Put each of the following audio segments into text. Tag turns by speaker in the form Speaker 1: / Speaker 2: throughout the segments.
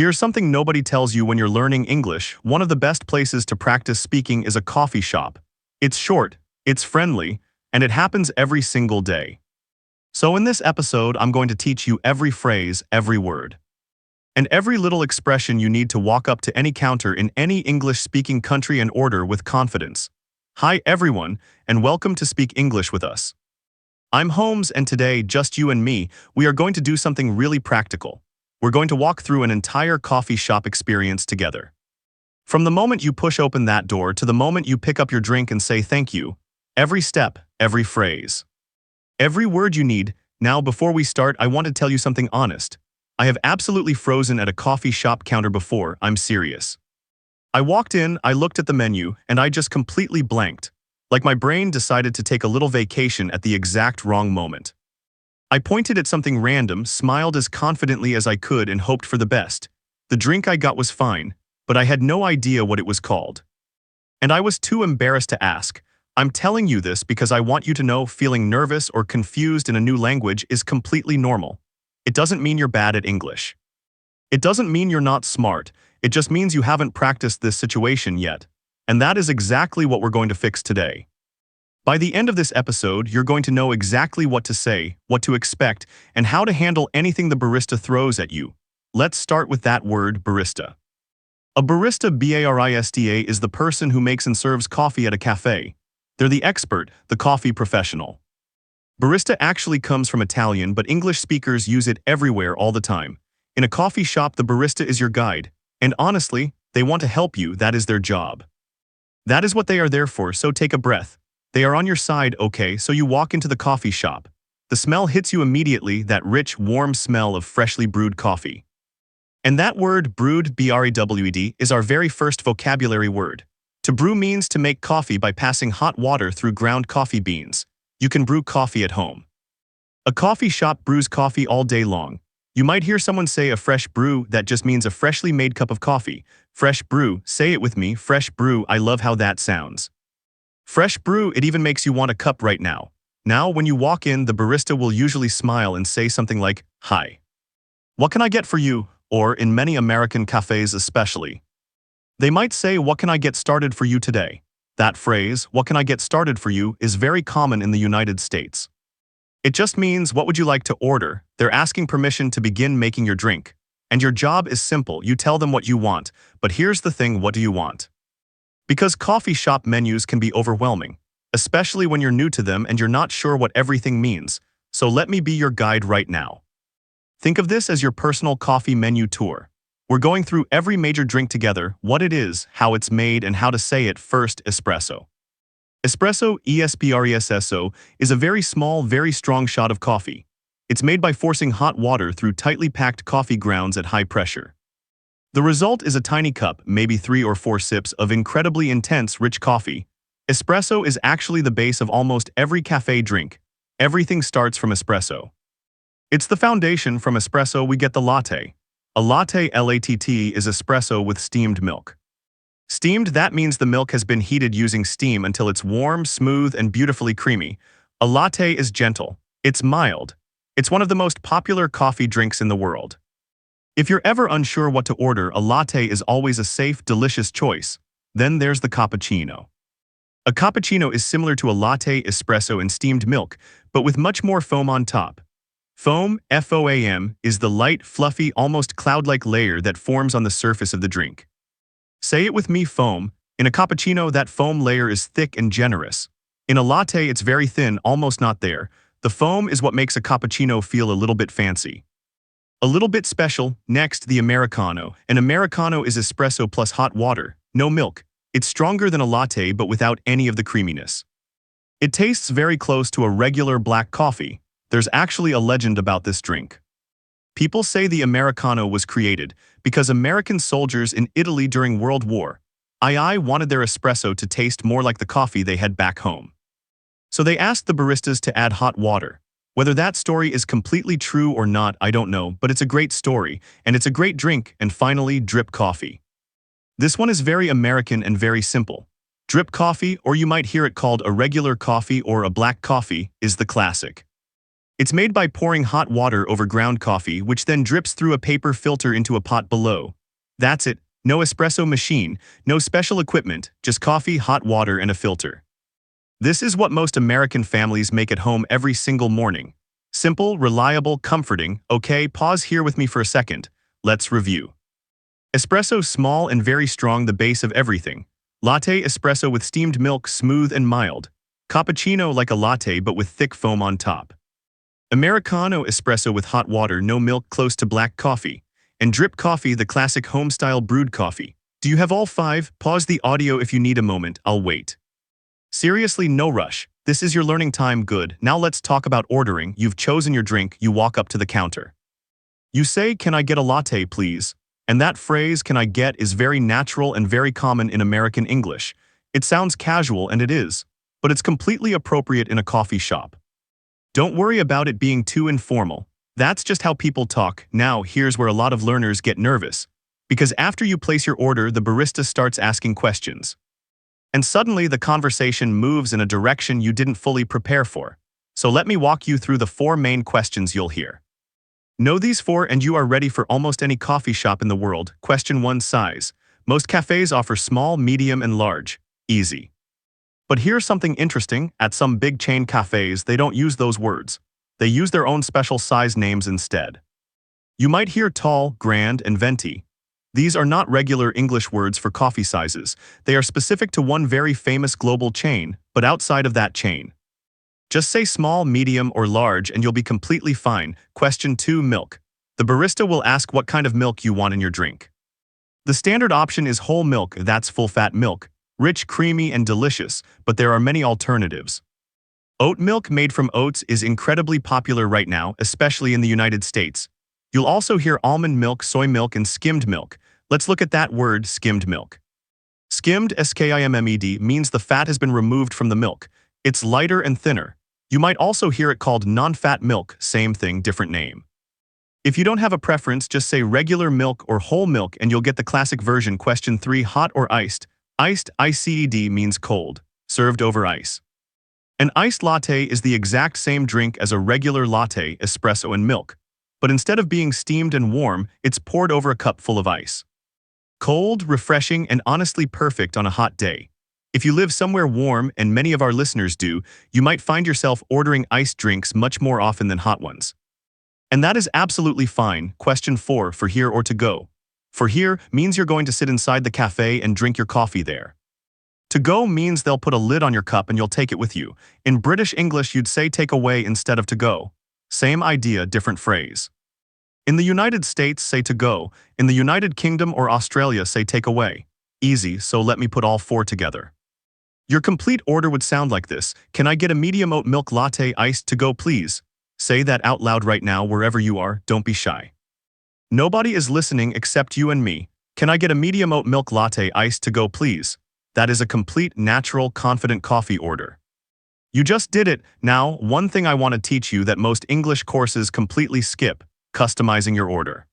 Speaker 1: Here's something nobody tells you when you're learning English. One of the best places to practice speaking is a coffee shop. It's short, it's friendly, and it happens every single day. So in this episode, I'm going to teach you every phrase, every word, and every little expression you need to walk up to any counter in any English-speaking country and order with confidence. Hi everyone, and welcome to Speak English with us. I'm Holmes, and today, just you and me, we are going to do something really practical. We're going to walk through an entire coffee shop experience together. From the moment you push open that door to the moment you pick up your drink and say thank you, every step, every phrase, every word you need. Now, before we start, I want to tell you something honest. I have absolutely frozen at a coffee shop counter before. I'm serious. I walked in, I looked at the menu, and I just completely blanked. Like my brain decided to take a little vacation at the exact wrong moment. I pointed at something random, smiled as confidently as I could, and hoped for the best. The drink I got was fine, but I had no idea what it was called. And I was too embarrassed to ask. I'm telling you this because I want you to know feeling nervous or confused in a new language is completely normal. It doesn't mean you're bad at English. It doesn't mean you're not smart. It just means you haven't practiced this situation yet. And that is exactly what we're going to fix today. By the end of this episode, you're going to know exactly what to say, what to expect, and how to handle anything the barista throws at you. Let's start with that word, barista. A barista, B-A-R-I-S-T-A, is the person who makes and serves coffee at a cafe. They're the expert, the coffee professional. Barista actually comes from Italian, but English speakers use it everywhere all the time. In a coffee shop, the barista is your guide. And honestly, they want to help you. That is their job. That is what they are there for, so take a breath. They are on your side, okay? So you walk into the coffee shop. The smell hits you immediately, that rich, warm smell of freshly brewed coffee. And that word, brewed, B-R-E-W-E-D, is our very first vocabulary word. To brew means to make coffee by passing hot water through ground coffee beans. You can brew coffee at home. A coffee shop brews coffee all day long. You might hear someone say a fresh brew. That just means a freshly made cup of coffee. Fresh brew, say it with me, fresh brew. I love how that sounds. Fresh brew, it even makes you want a cup right now. Now, when you walk in, the barista will usually smile and say something like, "Hi. What can I get for you?" Or, in many American cafes especially, they might say, "What can I get started for you today?" That phrase, "What can I get started for you?" is very common in the United States. It just means, what would you like to order? They're asking permission to begin making your drink. And your job is simple. You tell them what you want. But here's the thing, what do you want? Because coffee shop menus can be overwhelming, especially when you're new to them and you're not sure what everything means. So let me be your guide right now. Think of this as your personal coffee menu tour. We're going through every major drink together, what it is, how it's made, and how to say it. First, espresso. Espresso, E-S-P-R-E-S-S-O, is a very small, very strong shot of coffee. It's made by forcing hot water through tightly packed coffee grounds at high pressure. The result is a tiny cup, maybe 3 or 4 sips, of incredibly intense, rich coffee. Espresso is actually the base of almost every cafe drink. Everything starts from espresso. It's the foundation. From espresso, we get the latte. A latte, L-A-T-T, is espresso with steamed milk. Steamed, that means the milk has been heated using steam until it's warm, smooth, and beautifully creamy. A latte is gentle. It's mild. It's one of the most popular coffee drinks in the world. If you're ever unsure what to order, a latte is always a safe, delicious choice. Then there's the cappuccino. A cappuccino is similar to a latte, espresso, and steamed milk, but with much more foam on top. Foam, F-O-A-M, is the light, fluffy, almost cloud-like layer that forms on the surface of the drink. Say it with me, foam. In a cappuccino, that foam layer is thick and generous. In a latte, it's very thin, almost not there. The foam is what makes a cappuccino feel a little bit fancy. A little bit special. Next, the Americano. An Americano is espresso plus hot water, no milk. It's stronger than a latte but without any of the creaminess. It tastes very close to a regular black coffee. There's actually a legend about this drink. People say the Americano was created because American soldiers in Italy during World War I wanted their espresso to taste more like the coffee they had back home. So they asked the baristas to add hot water. Whether that story is completely true or not, I don't know, but it's a great story, and it's a great drink. And finally, drip coffee. This one is very American and very simple. Drip coffee, or you might hear it called a regular coffee or a black coffee, is the classic. It's made by pouring hot water over ground coffee, which then drips through a paper filter into a pot below. That's it. No espresso machine, no special equipment, just coffee, hot water, and a filter. This is what most American families make at home every single morning. Simple, reliable, comforting. Okay, pause here with me for a second. Let's review. Espresso, small and very strong, the base of everything. Latte espresso with steamed milk, smooth and mild. Cappuccino, like a latte but with thick foam on top. Americano espresso with hot water, no milk, close to black coffee. And drip coffee, the classic home-style brewed coffee. Do you have all 5? Pause the audio if you need a moment, I'll wait. Seriously, no rush. This is your learning time. Good. Now let's talk about ordering. You've chosen your drink, you walk up to the counter. You say, "Can I get a latte, please?" And that phrase, "can I get," is very natural and very common in American English. It sounds casual, and it is, but it's completely appropriate in a coffee shop. Don't worry about it being too informal. That's just how people talk. Now, here's where a lot of learners get nervous. Because after you place your order, the barista starts asking questions. And suddenly, the conversation moves in a direction you didn't fully prepare for. So let me walk you through the 4 main questions you'll hear. Know these 4 and you are ready for almost any coffee shop in the world. Question 1. Size. Most cafes offer small, medium, and large. Easy. But here's something interesting. At some big chain cafes, they don't use those words. They use their own special size names instead. You might hear tall, grand, and venti. These are not regular English words for coffee sizes. They are specific to one very famous global chain, but outside of that chain. Just say small, medium, or large and you'll be completely fine. Question 2. Milk. The barista will ask what kind of milk you want in your drink. The standard option is whole milk, that's full-fat milk. Rich, creamy, and delicious, but there are many alternatives. Oat milk made from oats is incredibly popular right now, especially in the United States. You'll also hear almond milk, soy milk, and skimmed milk. Let's look at that word, skimmed milk. Skimmed, skimmed, means the fat has been removed from the milk. It's lighter and thinner. You might also hear it called non-fat milk, same thing, different name. If you don't have a preference, just say regular milk or whole milk and you'll get the classic version. Question 3. Hot or iced? Iced, ICED, means cold, served over ice. An iced latte is the exact same drink as a regular latte, espresso, and milk. But instead of being steamed and warm, it's poured over a cup full of ice. Cold, refreshing, and honestly perfect on a hot day. If you live somewhere warm, and many of our listeners do, you might find yourself ordering iced drinks much more often than hot ones. And that is absolutely fine. Question 4. For here or to go? For here means you're going to sit inside the cafe and drink your coffee there. To go means they'll put a lid on your cup and you'll take it with you. In British English, you'd say take away instead of to go. Same idea, different phrase. In the United States, say to go. In the United Kingdom or Australia, say take away. Easy, so let me put all 4 together. Your complete order would sound like this. Can I get a medium oat milk latte iced to go, please? Say that out loud right now wherever you are, don't be shy. Nobody is listening except you and me. Can I get a medium oat milk latte iced to go, please? That is a complete, natural, confident coffee order. You just did it. Now, one thing I want to teach you that most English courses completely skip: customizing your order.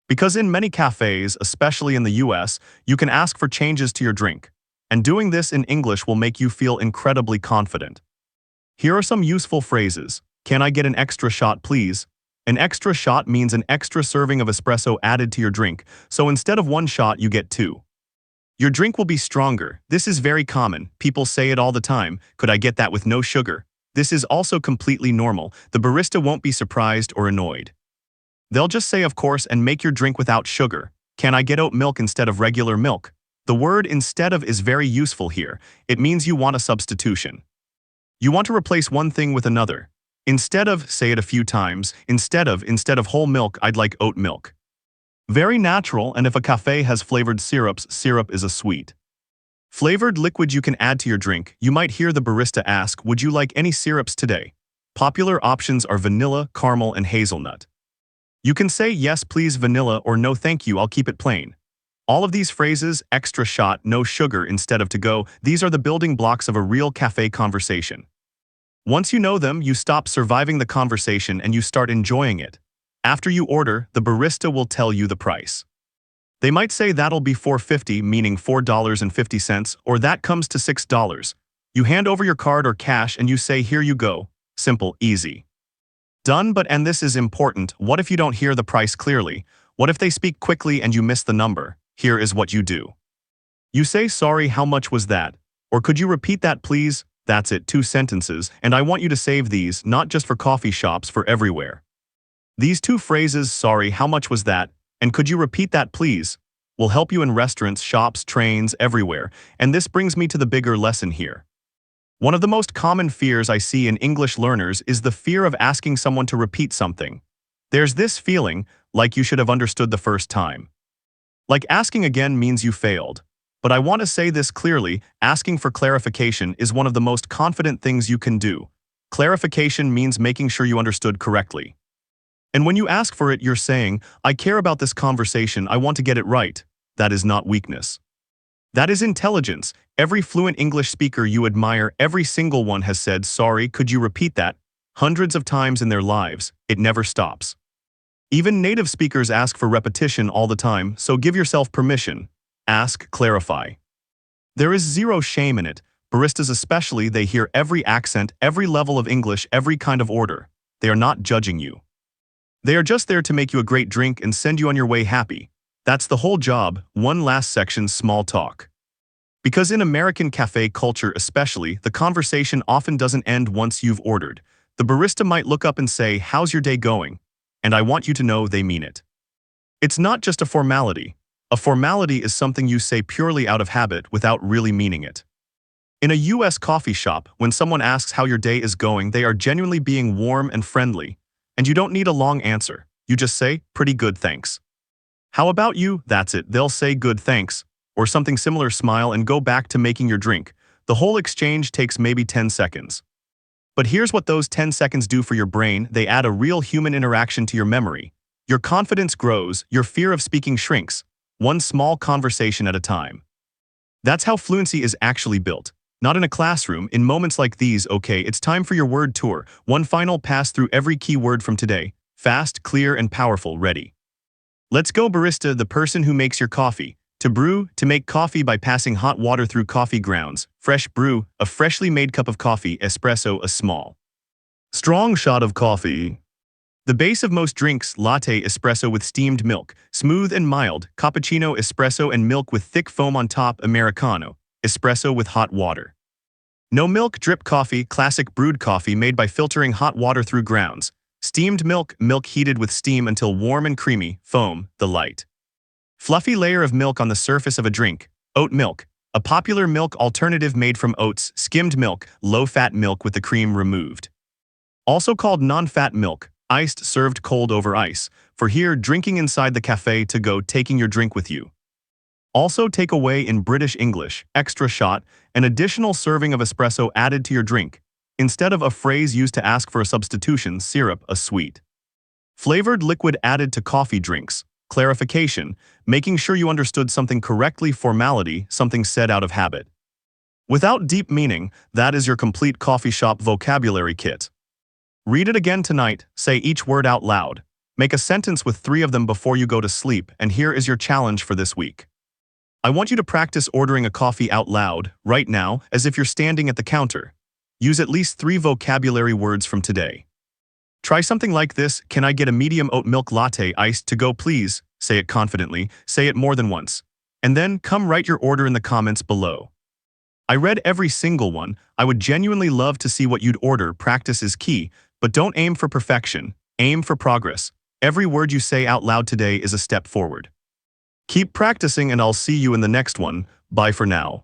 Speaker 1: Because in many cafes, especially in the US, you can ask for changes to your drink. And doing this in English will make you feel incredibly confident. Here are some useful phrases. Can I get an extra shot, please? An extra shot means an extra serving of espresso added to your drink, so instead of 1 shot, you get 2. Your drink will be stronger. This is very common. People say it all the time. Could I get that with no sugar? This is also completely normal. The barista won't be surprised or annoyed. They'll just say of course and make your drink without sugar. Can I get oat milk instead of regular milk? The word instead of is very useful here. It means you want a substitution. You want to replace one thing with another. Instead of, say it a few times, instead of whole milk, I'd like oat milk. Very natural, and if a cafe has flavored syrups, syrup is a sweet. Flavored liquid you can add to your drink. You might hear the barista ask, would you like any syrups today? Popular options are vanilla, caramel, and hazelnut. You can say yes please vanilla or no thank you, I'll keep it plain. All of these phrases, extra shot, no sugar instead of to go, these are the building blocks of a real cafe conversation. Once you know them, you stop surviving the conversation and you start enjoying it. After you order, the barista will tell you the price. They might say that'll be $4.50, meaning $4.50, or that comes to $6. You hand over your card or cash and you say here you go. Simple, easy. Done, but and this is important. What if you don't hear the price clearly? What if they speak quickly and you miss the number? Here is what you do. You say, sorry, how much was that? Or could you repeat that please? That's it, 2 sentences, and I want you to save these, not just for coffee shops, for everywhere. These 2 phrases, sorry, how much was that? And could you repeat that please? Will help you in restaurants, shops, trains, everywhere. And this brings me to the bigger lesson here. One of the most common fears I see in English learners is the fear of asking someone to repeat something. There's this feeling, like you should have understood the first time. Like asking again means you failed. But I want to say this clearly, asking for clarification is one of the most confident things you can do. Clarification means making sure you understood correctly. And when you ask for it, you're saying, I care about this conversation, I want to get it right. That is not weakness. That is intelligence. Every fluent English speaker you admire, every single one has said, sorry, could you repeat that? Hundreds of times in their lives. It never stops. Even native speakers ask for repetition all the time, so give yourself permission. Ask, clarify. There is zero shame in it. Baristas especially, they hear every accent, every level of English, every kind of order. They are not judging you. They are just there to make you a great drink and send you on your way happy. That's the whole job. One last section, small talk. Because in American cafe culture especially, the conversation often doesn't end once you've ordered. The barista might look up and say, how's your day going? And I want you to know they mean it. It's not just a formality. A formality is something you say purely out of habit without really meaning it. In a US coffee shop, when someone asks how your day is going, they are genuinely being warm and friendly. And you don't need a long answer. You just say, pretty good, thanks. How about you? That's it. They'll say good, thanks, or something similar, smile, and go back to making your drink. The whole exchange takes maybe 10 seconds. But here's what those 10 seconds do for your brain. They add a real human interaction to your memory. Your confidence grows, your fear of speaking shrinks, one small conversation at a time. That's how fluency is actually built. Not in a classroom, in moments like these. Okay, it's time for your word tour. One final pass through every key word from today. Fast, clear, and powerful. Ready? Let's go. Barista, the person who makes your coffee. To brew, to make coffee by passing hot water through coffee grounds. Fresh brew, a freshly made cup of coffee. Espresso, a small, strong shot of coffee. The base of most drinks, latte, espresso with steamed milk, smooth and mild. Cappuccino, espresso and milk with thick foam on top. Americano, espresso with hot water. No milk, drip coffee, classic brewed coffee made by filtering hot water through grounds. Steamed milk, milk heated with steam until warm and creamy. Foam, the light, fluffy layer of milk on the surface of a drink. Oat milk, a popular milk alternative made from oats. Skimmed milk, low-fat milk with the cream removed. Also called non-fat milk. Iced, served cold over ice. For here, drinking inside the cafe. To go, taking your drink with you. Also take away in British English, extra shot, an additional serving of espresso added to your drink. Instead of a phrase used to ask for a substitution, syrup, a sweet, flavored liquid added to coffee drinks. Clarification, making sure you understood something correctly. Formality, something said out of habit. Without deep meaning, that is your complete coffee shop vocabulary kit. Read it again tonight, say each word out loud. Make a sentence with 3 of them before you go to sleep, and here is your challenge for this week. I want you to practice ordering a coffee out loud, right now, as if you're standing at the counter. Use at least 3 vocabulary words from today. Try something like this: can I get a medium oat milk latte iced to go please? Say it confidently, say it more than once. And then, come write your order in the comments below. I read every single one. I would genuinely love to see what you'd order. Practice is key, but don't aim for perfection, aim for progress. Every word you say out loud today is a step forward. Keep practicing and I'll see you in the next one. Bye for now.